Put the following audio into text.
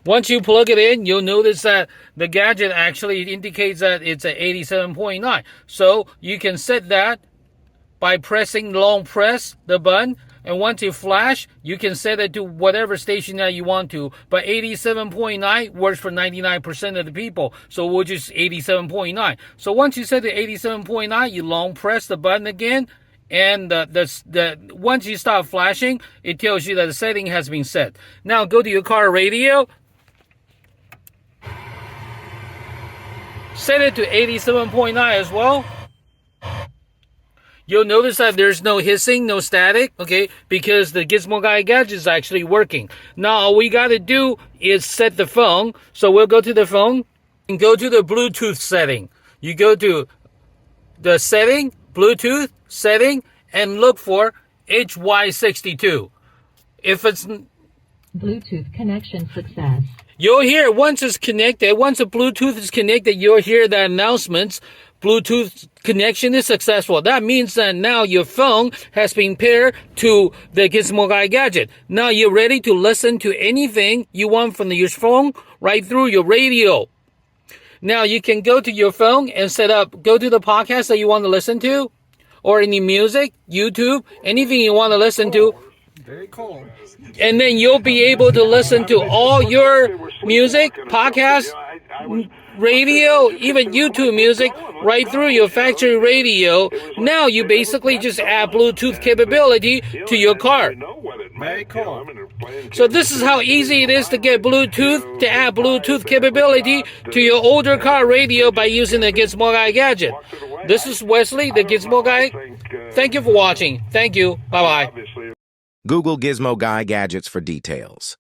Once you plug it in, you'll notice that the gadget actually indicates that it's at 87.9. So you can set that by pressing long press the button, and once it flash, you can set it to whatever station that you want to. But 87.9 works for 99% of the people, so we'll just 87.9. So once you set to 87.9, you long press the button again, and once you stop flashing, it tells you that the setting has been set. Now go to your car radio, set it to 87.9 as well. You'll notice that there's no hissing, no static, okay, because the Gizmo Guy Gadget is actually working. Now, all we got to do is set the phone. So we'll go to the phone and go to the Bluetooth setting. You go to the setting, Bluetooth setting, and look for HY62. If it's Bluetooth connection success. You'll hear once it's connected, once the Bluetooth is connected, you'll hear the announcements. Bluetooth connection is successful. That means that now your phone has been paired to the Gizmo Guy Gadget. Now you're ready to listen to anything you want from your phone right through your radio. Now you can go to your phone and go to the podcast that you want to listen to, or any music, YouTube, anything you want to listen to. Very cool. And then you'll be able to listen to all your music, podcasts, radio, even YouTube music right through your factory radio. Now you basically just add Bluetooth capability to your car. Very cool. So this is how easy it is to add Bluetooth capability to your older car radio by using the Gizmo Guy Gadget. This is Wesley, the Gizmo Guy. Thank you for watching. Thank you. Bye-bye. Google Gizmo Guy Gadgets for details.